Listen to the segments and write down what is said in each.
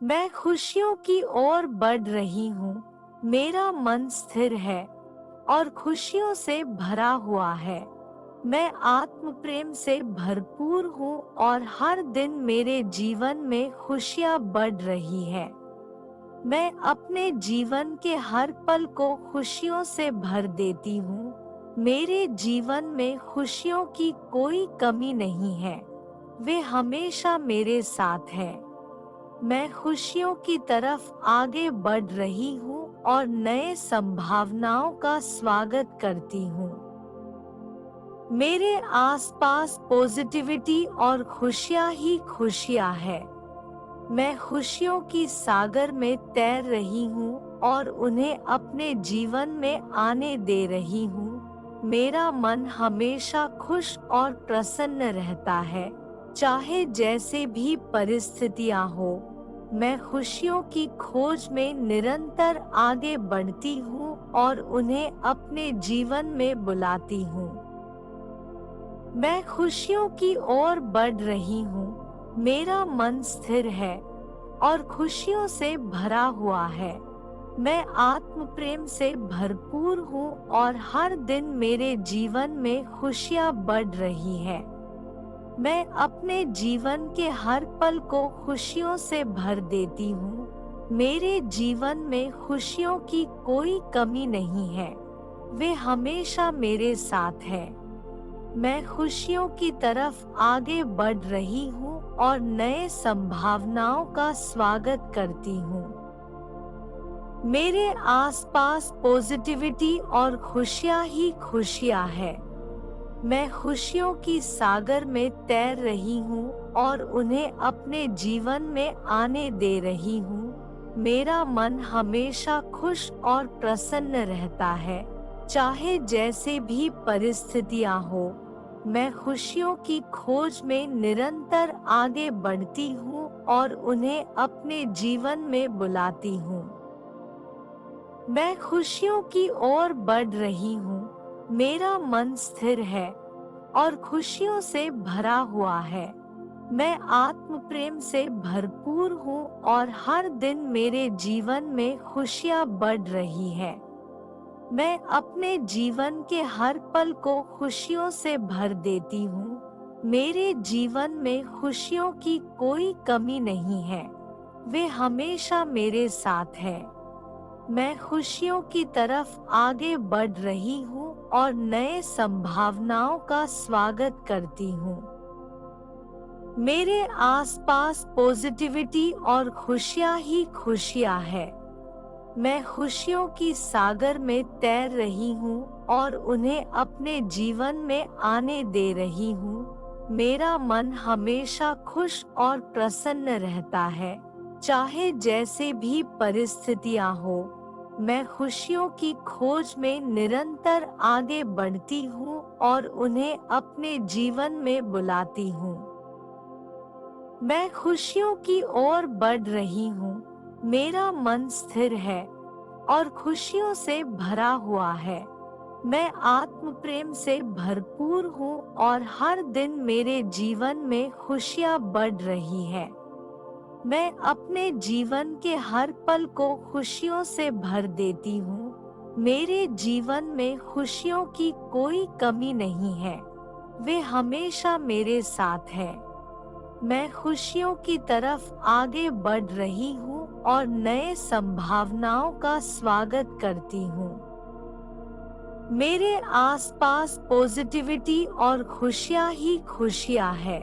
मैं खुशियों की ओर बढ़ रही हूँ। मेरा मन स्थिर है और खुशियों से भरा हुआ है। मैं आत्म प्रेम से भरपूर हूँ और हर दिन मेरे जीवन में खुशियाँ बढ़ रही है। मैं अपने जीवन के हर पल को खुशियों से भर देती हूँ। मेरे जीवन में खुशियों की कोई कमी नहीं है। वे हमेशा मेरे साथ है। मैं खुशियों की तरफ आगे बढ़ रही हूँ और नए संभावनाओं का स्वागत करती हूँ। मेरे आसपास पॉजिटिविटी और खुशियाँ ही खुशियाँ है। मैं खुशियों की सागर में तैर रही हूँ और उन्हें अपने जीवन में आने दे रही हूँ। मेरा मन हमेशा खुश और प्रसन्न रहता है, चाहे जैसे भी परिस्थितियाँ हो। मैं खुशियों की खोज में निरंतर आगे बढ़ती हूँ और उन्हें अपने जीवन में बुलाती हूँ। मैं खुशियों की ओर बढ़ रही हूँ। मेरा मन स्थिर है और खुशियों से भरा हुआ है। मैं आत्म प्रेम से भरपूर हूँ और हर दिन मेरे जीवन में खुशियाँ बढ़ रही है। मैं अपने जीवन के हर पल को खुशियों से भर देती हूँ। मेरे जीवन में खुशियों की कोई कमी नहीं है। वे हमेशा मेरे साथ है। मैं खुशियों की तरफ आगे बढ़ रही हूँ और नए संभावनाओं का स्वागत करती हूँ। मेरे आसपास पॉजिटिविटी और खुशियाँ ही खुशियाँ है। मैं खुशियों की सागर में तैर रही हूँ और उन्हें अपने जीवन में आने दे रही हूँ। मेरा मन हमेशा खुश और प्रसन्न रहता है, चाहे जैसे भी परिस्थितियाँ हो। मैं खुशियों की खोज में निरंतर आगे बढ़ती हूँ और उन्हें अपने जीवन में बुलाती हूँ। मैं खुशियों की ओर बढ़ रही हूँ। मेरा मन स्थिर है और खुशियों से भरा हुआ है। मैं आत्म प्रेम से भरपूर हूँ और हर दिन मेरे जीवन में खुशियाँ बढ़ रही है। मैं अपने जीवन के हर पल को खुशियों से भर देती हूँ। मेरे जीवन में खुशियों की कोई कमी नहीं है। वे हमेशा मेरे साथ है। मैं खुशियों की तरफ आगे बढ़ रही हूँ और नए संभावनाओं का स्वागत करती हूँ। मेरे आसपास पॉजिटिविटी और खुशियाँ ही खुशियाँ है। मैं खुशियों की सागर में तैर रही हूँ और उन्हें अपने जीवन में आने दे रही हूँ। मेरा मन हमेशा खुश और प्रसन्न रहता है, चाहे जैसे भी परिस्थितियाँ हो। मैं खुशियों की खोज में निरंतर आगे बढ़ती हूँ और उन्हें अपने जीवन में बुलाती हूँ। मैं खुशियों की ओर बढ़ रही हूँ। मेरा मन स्थिर है और खुशियों से भरा हुआ है। मैं आत्म प्रेम से भरपूर हूँ और हर दिन मेरे जीवन में खुशियाँ बढ़ रही है। मैं अपने जीवन के हर पल को खुशियों से भर देती हूँ। मेरे जीवन में खुशियों की कोई कमी नहीं है। वे हमेशा मेरे साथ है। मैं खुशियों की तरफ आगे बढ़ रही हूँ और नए संभावनाओं का स्वागत करती हूँ। मेरे आसपास पॉजिटिविटी और खुशियाँ ही खुशियाँ है।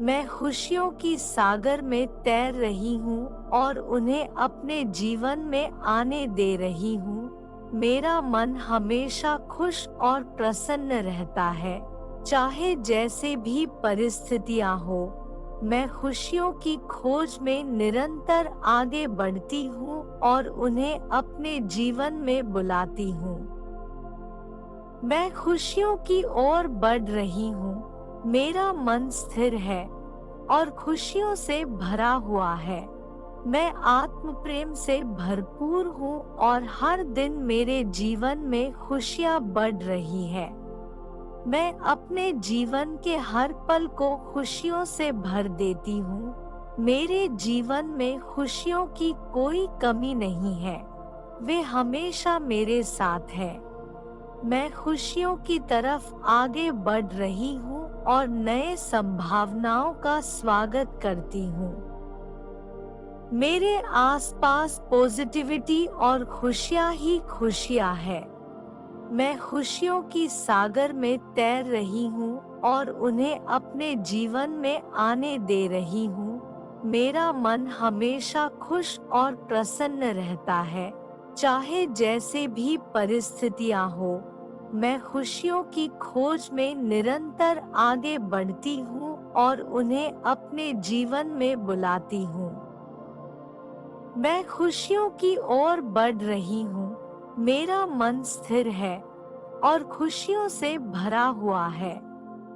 मैं खुशियों की सागर में तैर रही हूँ और उन्हें अपने जीवन में आने दे रही हूँ। मेरा मन हमेशा खुश और प्रसन्न रहता है, चाहे जैसे भी परिस्थितियाँ हो। मैं खुशियों की खोज में निरंतर आगे बढ़ती हूँ और उन्हें अपने जीवन में बुलाती हूँ। मैं खुशियों की ओर बढ़ रही हूँ। मेरा मन स्थिर है और खुशियों से भरा हुआ है। मैं आत्म प्रेम से भरपूर हूँ और हर दिन मेरे जीवन में खुशियाँ बढ़ रही है। मैं अपने जीवन के हर पल को खुशियों से भर देती हूँ। मेरे जीवन में खुशियों की कोई कमी नहीं है, वे हमेशा मेरे साथ है। मैं खुशियों की तरफ आगे बढ़ रही हूँ और नए संभावनाओं का स्वागत करती हूँ। मेरे आसपास पॉजिटिविटी और खुशियाँ ही खुशियाँ है। मैं खुशियों की सागर में तैर रही हूँ और उन्हें अपने जीवन में आने दे रही हूँ। मेरा मन हमेशा खुश और प्रसन्न रहता है, चाहे जैसे भी परिस्थितियाँ हो। मैं खुशियों की खोज में निरंतर आगे बढ़ती हूँ और उन्हें अपने जीवन में बुलाती हूँ। मैं खुशियों की ओर बढ़ रही हूँ। मेरा मन स्थिर है और खुशियों से भरा हुआ है।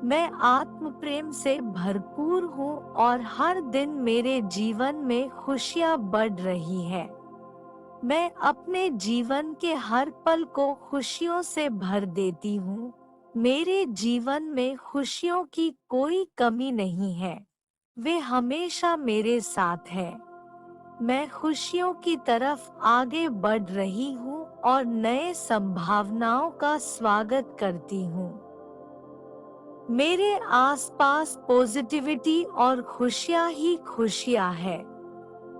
मैं आत्म प्रेम से भरपूर हूँ और हर दिन मेरे जीवन में खुशियाँ बढ़ रही है। मैं अपने जीवन के हर पल को खुशियों से भर देती हूँ। मेरे जीवन में खुशियों की कोई कमी नहीं है, वे हमेशा मेरे साथ है। मैं खुशियों की तरफ आगे बढ़ रही हूँ और नए संभावनाओं का स्वागत करती हूँ। मेरे आसपास पॉजिटिविटी और खुशियाँ ही खुशियाँ है।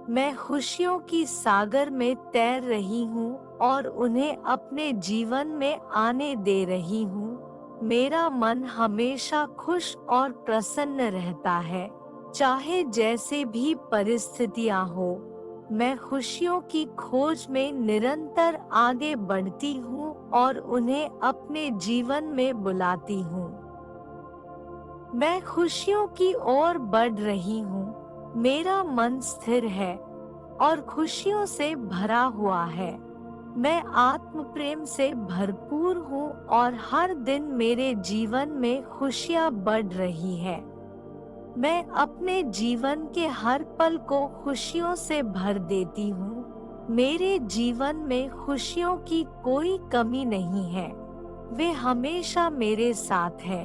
मैं खुशियों की सागर में तैर रही हूँ और उन्हें अपने जीवन में आने दे रही हूँ। मेरा मन हमेशा खुश और प्रसन्न रहता है, चाहे जैसे भी परिस्थितियाँ हो। मैं खुशियों की खोज में निरंतर आगे बढ़ती हूँ और उन्हें अपने जीवन में बुलाती हूँ। मैं खुशियों की ओर बढ़ रही हूँ। मेरा मन स्थिर है और खुशियों से भरा हुआ है। मैं आत्म प्रेम से भरपूर हूँ और हर दिन मेरे जीवन में खुशियाँ बढ़ रही है। मैं अपने जीवन के हर पल को खुशियों से भर देती हूँ। मेरे जीवन में खुशियों की कोई कमी नहीं है, वे हमेशा मेरे साथ है।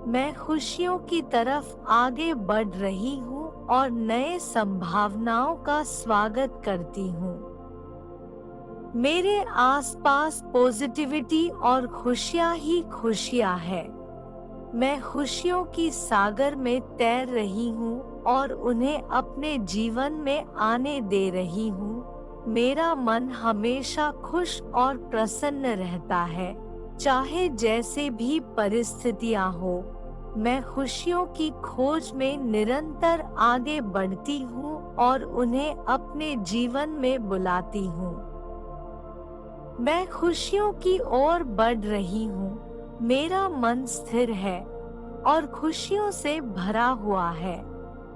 मैं खुशियों की तरफ आगे बढ़ रही हूँ और नए संभावनाओं का स्वागत करती हूँ। मेरे आसपास पॉजिटिविटी और खुशियाँ ही खुशियाँ है। मैं खुशियों की सागर में तैर रही हूँ और उन्हें अपने जीवन में आने दे रही हूँ। मेरा मन हमेशा खुश और प्रसन्न रहता है, चाहे जैसे भी परिस्थितियाँ हो। मैं खुशियों की खोज में निरंतर आगे बढ़ती हूँ और उन्हें अपने जीवन में बुलाती हूँ। मैं खुशियों की ओर बढ़ रही हूँ। मेरा मन स्थिर है और खुशियों से भरा हुआ है।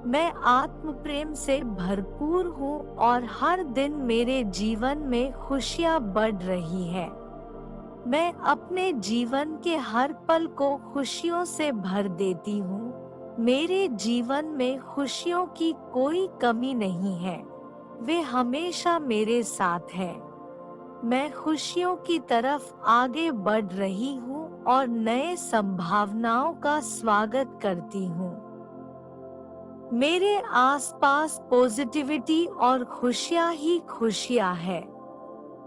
मैं आत्म प्रेम से भरपूर हूँ और हर दिन मेरे जीवन में खुशियाँ बढ़ रही है। मैं अपने जीवन के हर पल को खुशियों से भर देती हूँ। मेरे जीवन में खुशियों की कोई कमी नहीं है, वे हमेशा मेरे साथ है। मैं खुशियों की तरफ आगे बढ़ रही हूँ और नए संभावनाओं का स्वागत करती हूँ। मेरे आसपास पॉजिटिविटी और खुशियाँ ही खुशियाँ है।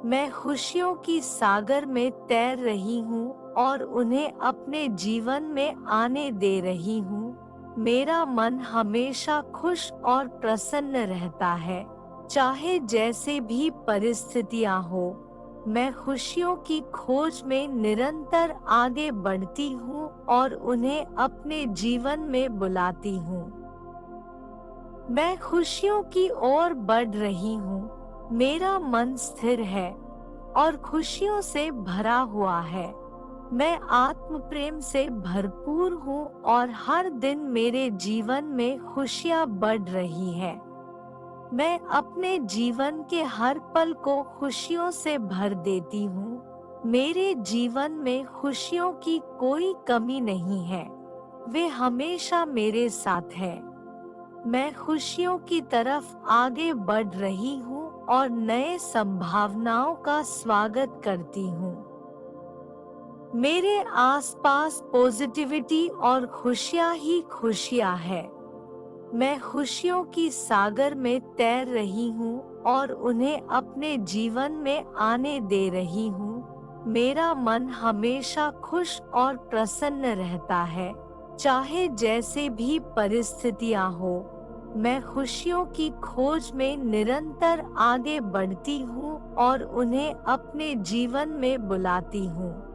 मैं खुशियों की सागर में तैर रही हूँ और उन्हें अपने जीवन में आने दे रही हूँ। मेरा मन हमेशा खुश और प्रसन्न रहता है, चाहे जैसे भी परिस्थितियाँ हो। मैं खुशियों की खोज में निरंतर आगे बढ़ती हूँ और उन्हें अपने जीवन में बुलाती हूँ। मैं खुशियों की ओर बढ़ रही हूँ। मेरा मन स्थिर है और खुशियों से भरा हुआ है। मैं आत्म प्रेम से भरपूर हूँ और हर दिन मेरे जीवन में खुशियाँ बढ़ रही है। मैं अपने जीवन के हर पल को खुशियों से भर देती हूँ। मेरे जीवन में खुशियों की कोई कमी नहीं है, वे हमेशा मेरे साथ है। मैं खुशियों की तरफ आगे बढ़ रही हूँ और नए संभावनाओं का स्वागत करती हूँ। मेरे आसपास पॉजिटिविटी और खुशियाँ ही खुशियाँ है। मैं खुशियों की सागर में तैर रही हूँ और उन्हें अपने जीवन में आने दे रही हूँ। मेरा मन हमेशा खुश और प्रसन्न रहता है, चाहे जैसे भी परिस्थितियाँ हो। मैं खुशियों की खोज में निरंतर आगे बढ़ती हूँ और उन्हें अपने जीवन में बुलाती हूँ।